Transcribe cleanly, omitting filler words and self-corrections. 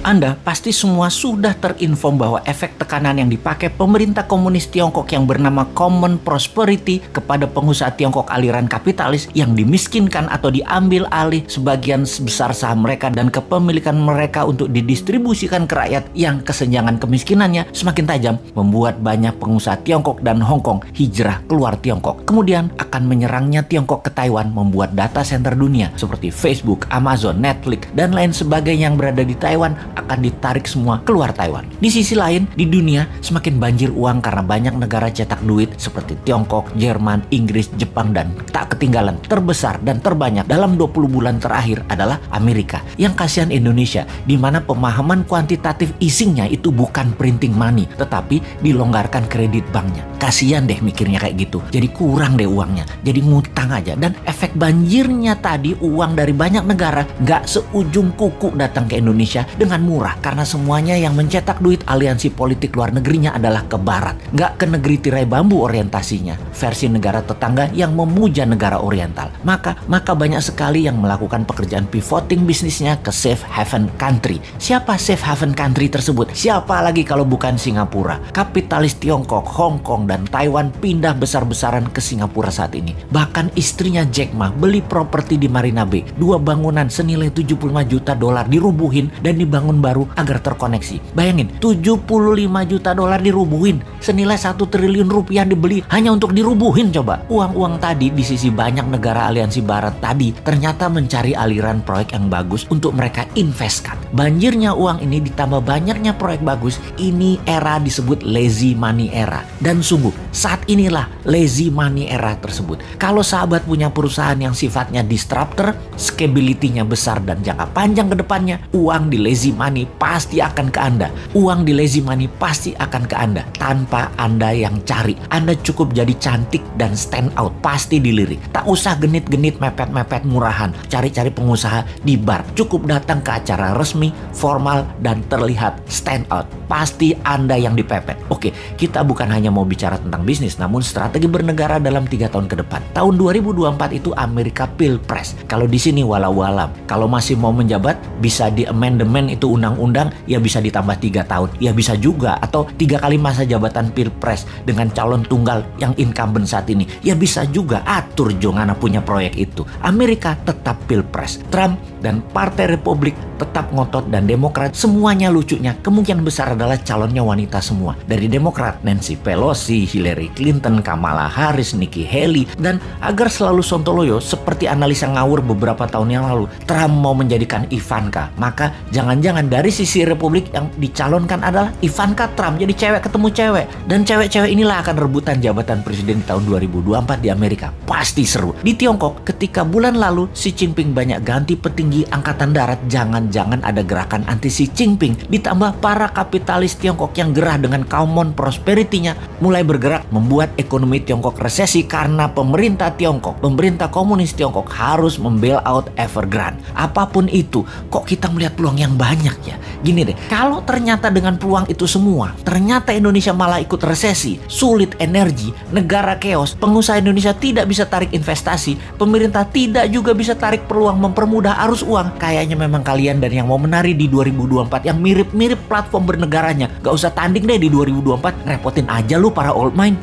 Anda pasti semua sudah terinform bahwa efek tekanan yang dipakai pemerintah komunis Tiongkok yang bernama Common Prosperity kepada pengusaha Tiongkok aliran kapitalis yang dimiskinkan atau diambil alih sebagian besar saham mereka dan kepemilikan mereka untuk didistribusikan ke rakyat yang kesenjangan kemiskinannya semakin tajam, membuat banyak pengusaha Tiongkok dan Hong Kong hijrah keluar Tiongkok. Kemudian akan menyerangnya Tiongkok ke Taiwan, membuat data center dunia seperti Facebook, Amazon, Netflix, dan lain sebagainya yang berada di Taiwan akan ditarik semua keluar Taiwan. Di sisi lain, di dunia semakin banjir uang karena banyak negara cetak duit seperti Tiongkok, Jerman, Inggris, Jepang, dan tak ketinggalan terbesar dan terbanyak dalam 20 bulan terakhir adalah Amerika. Yang kasihan Indonesia, di mana pemahaman kuantitatif easingnya itu bukan printing money, tetapi dilonggarkan kredit banknya. Kasihan deh mikirnya kayak gitu. Jadi kurang deh uangnya, jadi ngutang aja. Dan efek banjirnya tadi, uang dari banyak negara nggak seujung kuku datang ke Indonesia dengan murah, karena semuanya yang mencetak duit aliansi politik luar negerinya adalah ke barat, nggak ke negeri tirai bambu orientasinya, versi negara tetangga yang memuja negara oriental. Maka banyak sekali yang melakukan pekerjaan pivoting bisnisnya ke safe haven country. Siapa safe haven country tersebut? Siapa lagi kalau bukan Singapura? Kapitalis Tiongkok, Hong Kong, dan Taiwan pindah besar-besaran ke Singapura saat ini. Bahkan istrinya Jack Ma beli properti di Marina Bay, 2 bangunan senilai 75 juta dolar dirubuhin dan dibangun baru agar terkoneksi. Bayangin, 75 juta dolar dirubuhin, senilai 1 triliun rupiah dibeli hanya untuk dirubuhin. Coba, uang-uang tadi di sisi banyak negara aliansi barat tadi ternyata mencari aliran proyek yang bagus untuk mereka investkan. Banjirnya uang ini ditambah banyaknya proyek bagus, ini era disebut lazy money era. Dan sungguh, saat inilah lazy money era tersebut. Kalau sahabat punya perusahaan yang sifatnya disruptor, scalability-nya besar dan jangka panjang ke depannya, uang di lazy money pasti akan ke Anda. Uang di lazy money pasti akan ke Anda tanpa Anda yang cari. Anda cukup jadi cantik dan stand out, pasti dilirik. Tak usah genit-genit mepet-mepet murahan, cari-cari pengusaha di bar. Cukup datang ke acara resmi, formal, dan terlihat stand out. Pasti Anda yang dipepet. Oke, kita bukan hanya mau bicara tentang bisnis, namun strategi bernegara dalam 3 tahun ke depan. Tahun 2024 itu Amerika Pilpres. Kalau di sini walau-walam, kalau masih mau menjabat bisa di amandemen itu undang-undang, ya bisa ditambah 3 tahun, ya bisa juga, atau 3 kali masa jabatan Pilpres dengan calon tunggal yang incumbent saat ini, ya bisa juga. Atur jongana punya proyek itu. Amerika tetap Pilpres. Trump dan Partai Republik tetap ngotot, dan Demokrat semuanya lucunya kemungkinan besar adalah calonnya wanita semua. Dari Demokrat, Nancy Pelosi, Hillary Clinton, Kamala Harris, Nikki Haley, dan agar selalu sontoloyo seperti analisa ngawur beberapa tahun yang lalu, Trump mau menjadikan Ivanka. Maka jangan-jangan dari sisi Republik yang dicalonkan adalah Ivanka Trump, jadi cewek ketemu cewek. Dan cewek-cewek inilah akan rebutan jabatan presiden di tahun 2024 di Amerika. Pasti seru. Di Tiongkok, ketika bulan lalu Xi Jinping banyak ganti petinggi angkatan darat, jangan-jangan ada gerakan anti Xi Jinping. Ditambah para kapitalis Tiongkok yang gerah dengan Common Prosperity-nya mulai bergerak membuat ekonomi Tiongkok resesi karena pemerintah Tiongkok, pemerintah komunis Tiongkok harus membail out Evergrande. Apapun itu, kok kita melihat peluang yang banyak ya? Gini deh, kalau ternyata dengan peluang itu semua, ternyata Indonesia malah ikut resesi, sulit energi, negara chaos, pengusaha Indonesia tidak bisa tarik investasi, pemerintah tidak juga bisa tarik peluang mempermudah arus uang, kayaknya memang kalian dan yang mau menari di 2024 yang mirip-mirip platform bernegaranya, gak usah tanding deh di 2024, repotin aja lu para old mind.